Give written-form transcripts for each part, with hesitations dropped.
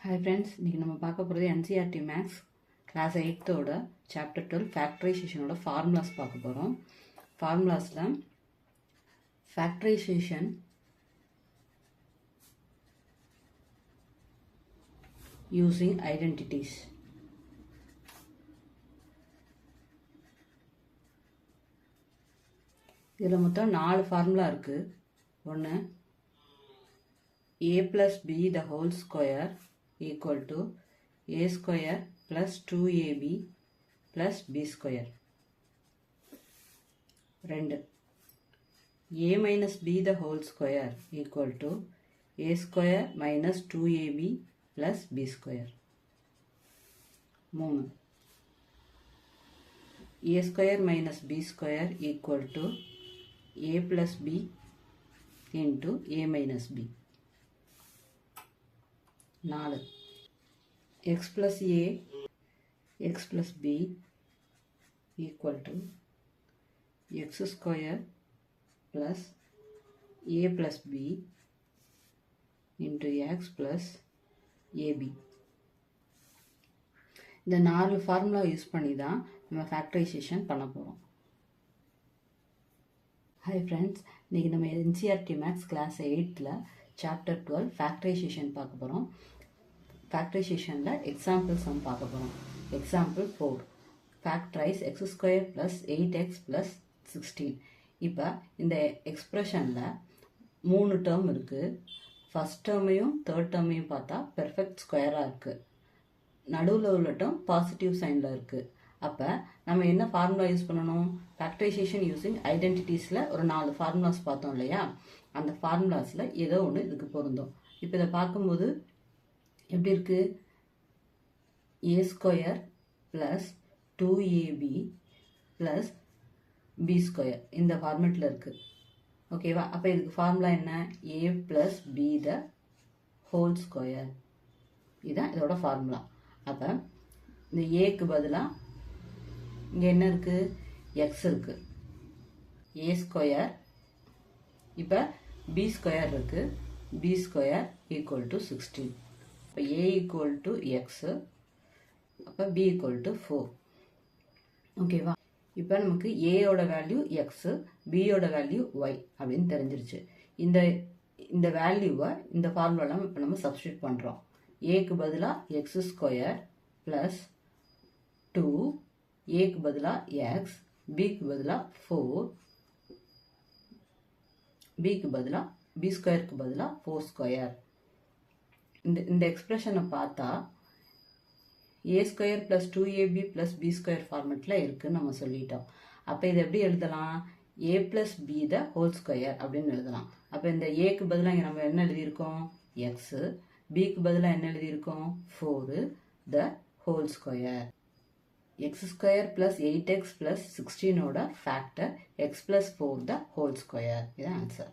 Hi friends, இன்னைக்கு நம்ம பார்க்க போகிறது NCERT Maths Class 8th Chapter 12 Factorization formulas பார்க்க போகிறோம். Formulasல Factorization using identities. இதில் மொத்தம் 4 ஃபார்முலா இருக்குது. ஒன்று a plus b the whole square equal to a square plus 2ab plus b square. 2 a minus b the whole square equal to a square minus 2ab plus b square. 3 a square minus b square equal to a plus b into a minus b. 4 x plus a x plus b equal to x square plus a plus b into x plus ab. இந்த 4 formula use பண்ணி தான் நம்ம factorisation பண்ண போகிறோம். Hi friends, இன்றைக்கி நம்ம NCERT Maths Class 8th Chapter 12 Factorization பார்க்க போகிறோம். ஃபேக்டரைசேஷனில் எக்ஸாம்பிள் சம் பார்க்க போகிறோம். Example 4 factorise x square plus 8x plus 16. இப்போ இந்த எக்ஸ்ப்ரெஷனில் 3 டேர்ம் இருக்குது. ஃபஸ்ட் டேர்மையும் தேர்ட் டேர்மையும் பார்த்தா பெர்ஃபெக்ட் ஸ்கொயராக இருக்குது. நடுவில் உள்ள டேர்ம் பாசிட்டிவ் சைனில் இருக்குது. அப்போ நம்ம என்ன ஃபார்முலா யூஸ் பண்ணணும்? ஃபேக்டரைசேஷன் யூஸிங் ஐடென்டிட்டிஸில் ஒரு 4 ஃபார்முலாஸ் பார்த்தோம் இல்லையா? அந்த ஃபார்முலாஸில் ஏதோ ஒன்று இதுக்கு பொருந்தும். இப்போ இதை பார்க்கும்போது எப்படி இருக்குது? a square plus 2ab plus b square இந்த ஃபார்மேட்டில் இருக்குது. ஓகேவா? அப்போ இதுக்கு ஃபார்முலா என்ன? a plus b the whole square. இதுதான் இதோட ஃபார்முலா. அப்போ இந்த ஏக்கு பதிலாக இங்கே என்ன இருக்குது? எக்ஸ் இருக்குது. a ஸ்கொயர், இப்போ b ஸ்கொயர் இருக்குது. b square equal to 16. இப்போ a ஈக்குவல் டு எக்ஸு, அப்போ b ஈக்குவல் டு 4. ஓகேவா? இப்போ நமக்கு ஏயோட வேல்யூ எக்ஸு, பியோட வேல்யூ ஒய் அப்படின்னு தெரிஞ்சிருச்சு. இந்த வேல்யூவை இந்த ஃபார்முலாவில் இப்போ நம்ம சப்ஸ்டியூட் பண்ணுறோம். ஏக்கு பதிலாக எக்ஸ் ஸ்கொயர் ப்ளஸ் 2, ஏக்கு பதிலாக எக்ஸ், பிக்கு பதிலாக 4, பிக்கு பதிலாக பி ஸ்கொயருக்கு பதிலாக 4 ஸ்கொயர். இந்த எக்ஸ்பிரஷனை பார்த்தா a square plus 2ab plus b square ஃபார்மெட்டில் இருக்குதுன்னு நம்ம சொல்லிட்டோம். அப்போ இதை எப்படி எழுதலாம்? A plus b the whole square அப்படின்னு எழுதலாம். அப்போ இந்த ஏக்கு பதிலாக இங்கே நம்ம என்ன எழுதியிருக்கோம்? எக்ஸு. பிக்கு பதிலாக என்ன எழுதியிருக்கோம்? 4 the whole square. X square plus 8x plus 16ஓட factor x plus 4 the whole square. இது answer.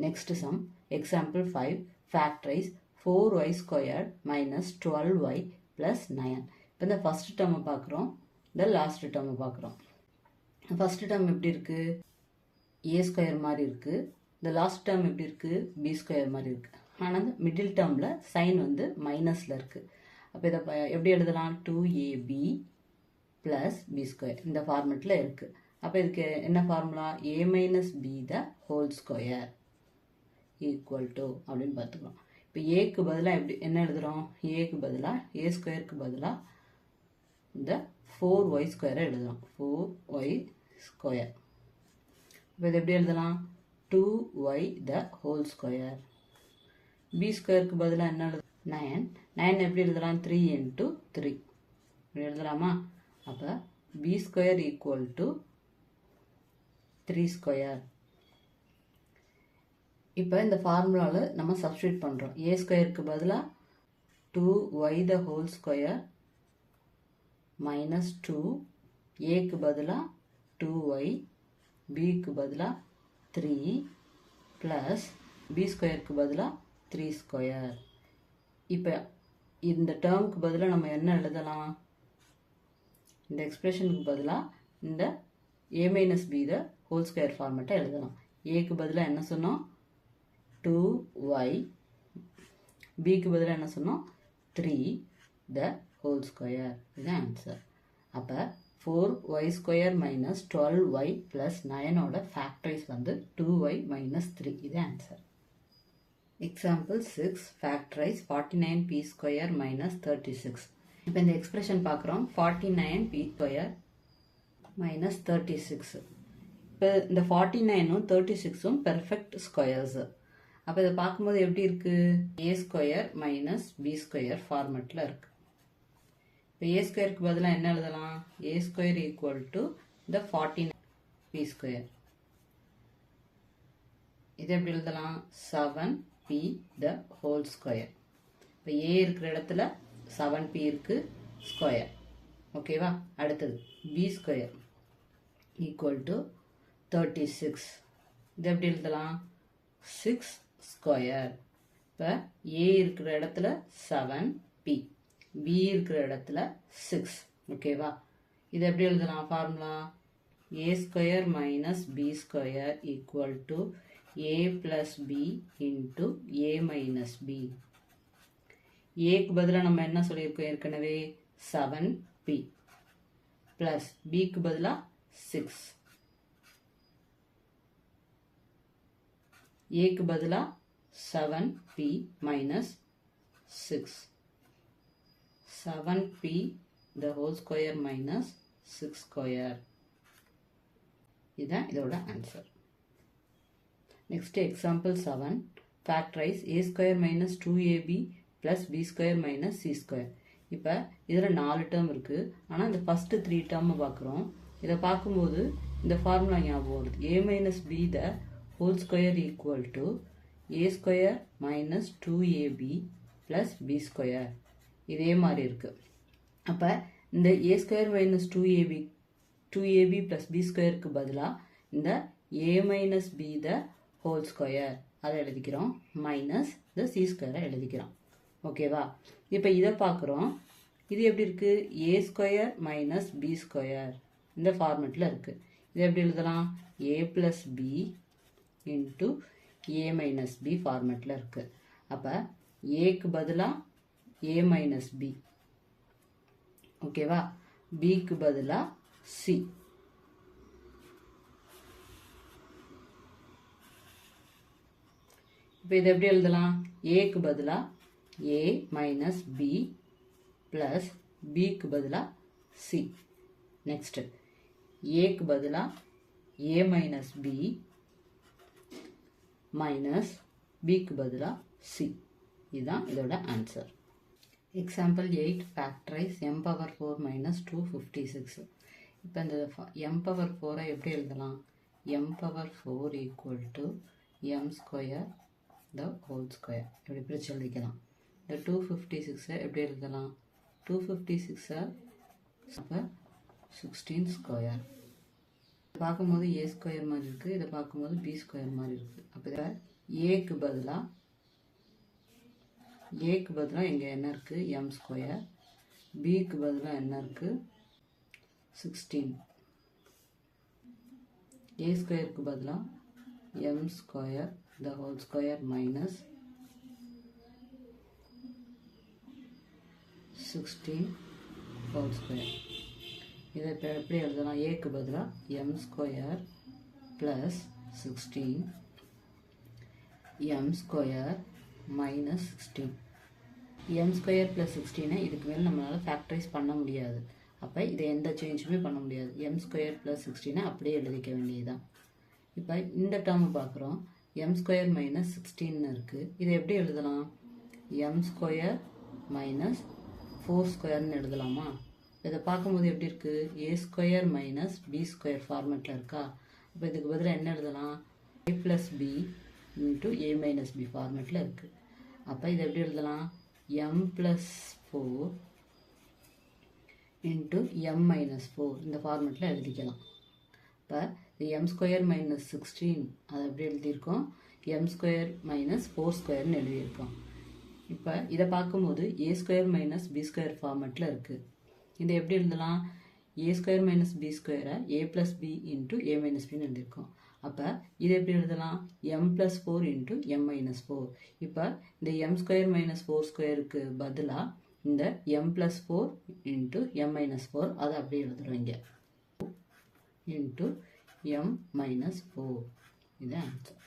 Next sum example 5 factorise 4y square minus 12y plus 9. இப்போ இந்த ஃபஸ்ட் டேர்மை பார்க்குறோம், இந்த லாஸ்ட் டேர்மை பார்க்குறோம். ஃபஸ்ட் டேர்ம் எப்படி இருக்குது? ஏ ஸ்கொயர் மாதிரி இருக்குது. இந்த லாஸ்ட் டேர்ம் எப்படி இருக்குது? பி ஸ்கொயர் மாதிரி இருக்குது. ஆனால் இந்த மிடில் டேர்மில் சைன் வந்து மைனஸில் இருக்குது. அப்போ இதை எப்படி எழுதலாம்? 2ab ப்ளஸ் பி ஸ்கொயர் இந்த ஃபார்மெட்டில் இருக்குது. அப்போ இதுக்கு என்ன formula? a minus B the whole square equal to அப்படின்னு பார்த்துக்கலாம். இப்போ ஏக்கு பதிலாக எப்படி என்ன எழுதுகிறோம்? ஏக்கு பதிலாக ஏ ஸ்கொயருக்கு பதிலாக இந்த 4y ஸ்கொயரை எழுதுகிறோம். 4y square. இப்போ இது எப்படி எழுதலாம்? 2y த ஹோல் ஸ்கொயர். பி ஸ்கொயருக்கு பதிலாக என்ன எழுது? 9. 9 எப்படி எழுதலாம்? 3 into 3 இப்படி எழுதலாமா? அப்போ B square equal to 3 square. இப்போ இந்த ஃபார்முலாவில் நம்ம சப்ஸ்டியூட் பண்ணுறோம். ஏ ஸ்கொயருக்கு பதிலாக 2y த ஹோல் ஸ்கொயர் மைனஸ் 2, ஏக்கு பதிலாக 2y, பிக்கு பதிலாக 3 ப்ளஸ் பி ஸ்கொயருக்கு பதிலாக 3 ஸ்கொயர். இப்போ இந்த டேர்முக்கு பதிலாக நம்ம என்ன எழுதலாம்? இந்த எக்ஸ்பிரஷனுக்கு பதிலாக இந்த a minus B the whole square ஃபார்மெட்டை எழுதலாம். ஏக்கு பதிலாக என்ன சொன்னோம்? 2y, பிக்கு பதிலாக என்ன சொன்னோம்? 3 the whole square. இது ஆன்சர். அப்போ 4y square minus 12y plus 9 ஓட ஃபேக்டரைஸ் வந்து 2y minus 3. இது answer. Example 6 factorise 49p square minus 36. இப்போ இந்த எக்ஸ்பிரஷன் பார்க்குறோம். 49p square minus 36. இப்போ இந்த 49ம் 36ம் பெர்ஃபெக்ட் ஸ்கொயர்ஸு. அப்போ இதை பார்க்கும்போது எப்படி இருக்குது? a square minus b square ஃபார்மெட்டில் இருக்குது. இப்போ a ஸ்கொயருக்கு பதிலாக என்ன எழுதலாம்? a ஸ்கொயர் ஈக்குவல் டு இந்த 49p ஸ்கொயர். இது எப்படி எழுதலாம்? 7p the whole square. இப்போ a இருக்கிற இடத்துல 7p இருக்குது ஸ்கொயர். ஓகேவா? அடுத்தது b ஸ்கொயர் ஈக்குவல் டு 36. இது எப்படி எழுதலாம்? 6 ஸ்கொயர். இப்போ a இருக்கிற இடத்துல 7p, b இருக்கிற இடத்துல 6. ஓகேவா? இது எப்படி எழுதலாம்? Formula a square minus b square equal to a plus b into a minus b. ஏக்கு பதிலாக நம்ம என்ன சொல்லியிருக்கோம் ஏற்கனவே? 7p பிளஸ் பிக்கு பதிலாக 6. ஏக்கு பதிலாக 7p minus 6. 7p the whole square minus 6 square. இதுதான் இதோட answer. Next example 7 factorise a square minus 2ab plus b square minus c square. இப்போ இதில் 4 டேர்ம் இருக்குது. ஆனால் இந்த ஃபஸ்ட்டு 3 டேர்மை பார்க்குறோம். இதை பார்க்கும்போது இந்த ஃபார்முலா ஞாபகம் வருது. a minus b the whole square equal to a square minus 2ab plus b square. இதே மாதிரி இருக்கு. அப்போ இந்த a square minus 2ab plus b squareக்கு பதிலாக இந்த a minus b the whole square அதை எழுதிக்கிறோம். மைனஸ் இந்த c ஸ்கொயரை எழுதிக்கிறோம். ஓகேவா? இப்போ இதை பார்க்குறோம். இது எப்படி இருக்குது? a square minus b square இந்த ஃபார்மெட்டில் இருக்குது. இது எப்படி எழுதலாம்? a plus b into a minus b ஃபார்மெட்டில் இருக்குது. அப்போ ஏக்கு பதிலாக a மைனஸ் b. ஓகேவா? பிக்கு பதிலாக c. இப்போ இது எப்படி எழுதலாம்? ஏக்கு பதிலாக a மைனஸ் b ப்ளஸ் பிக்கு பதிலாக c. நெக்ஸ்ட்டு ஏக்கு பதிலாக a மைனஸ் b மைனஸ் பிக்கு பதிலாக c. இதுதான் இதோட answer. Example 8 factorise m power 4 minus 256. இப்போ இந்த m பவர் 4ஐ எப்படி எழுதலாம்? m power 4 equal to m square the whole square. இப்படி பிரித்து எழுதிக்கலாம். இந்த 256ஐ எப்படி எழுதலாம்? 256ஐ அப்போ 16 ஸ்கொயர். பார்க்கும்போது a ஸ்கொயர் மாதிரி இருக்குது. இதை பார்க்கும்போது b ஸ்கொயர் மாதிரி இருக்குது. அப்போ இதை ஏக்கு பதிலாக இங்கே என்ன இருக்குது? m square. பிக்கு பதிலாக என்ன இருக்குது? 16. a ஸ்கொயருக்கு பதிலாக m ஸ்கொயர் த whole square minus 16 whole square. இதை இப்போ எப்படி எழுதலாம்? ஏக்கு பதிலாக m square plus 16 m square minus 16. m square plus 16 இதுக்கு மேலே நம்மளால் ஃபேக்டரைஸ் பண்ண முடியாது. அப்போ இதை எந்த சேஞ்சுமே பண்ண முடியாது. m ஸ்கொயர் ப்ளஸ் 16 அப்படியே எழுதிக்க வேண்டியதுதான். இப்போ இந்த டேர்மை பார்க்குறோம். m ஸ்கொயர் மைனஸ் 16 இருக்குது. இதை எப்படி எழுதலாம்? m ஸ்கொயர் மைனஸ் 4 ஸ்கொயர்னு எழுதலாமா? இதை பார்க்கும்போது எப்படி இருக்குது? a square minus b square ஃபார்மெட்டில் இருக்கா? அப்போ இதுக்கு பதிலாக என்ன எழுதலாம்? a plus b into a minus b ஃபார்மெட்டில் இருக்குது. அப்போ இதை எப்படி எழுதலாம்? m plus 4 into m minus 4 இந்த ஃபார்மெட்டில் எழுதிக்கலாம். இப்போ இது m ஸ்கொயர் மைனஸ் 16 அதை எப்படி எழுதியிருக்கோம்? m ஸ்கொயர் மைனஸ் 4 ஸ்கொயர்னு எழுதியிருக்கோம். இப்போ இதை பார்க்கும்போது a square minus b square ஃபார்மெட்டில் இருக்குது. இதை எப்படி எழுதலாம்? a ஸ்கொயர் மைனஸ் b ஸ்கொயரை a plus b into a minus பின்னு எழுதியிருக்கோம். அப்போ இதை எப்படி எழுதலாம்? m plus 4 into m minus 4. இப்போ இந்த m ஸ்கொயர் மைனஸ் 4 ஸ்கொயருக்கு பதிலாக இந்த m plus 4 into m minus 4 அதை அப்படியே எழுதுறோம் இங்கே into m minus 4 இது ஆன்சர்.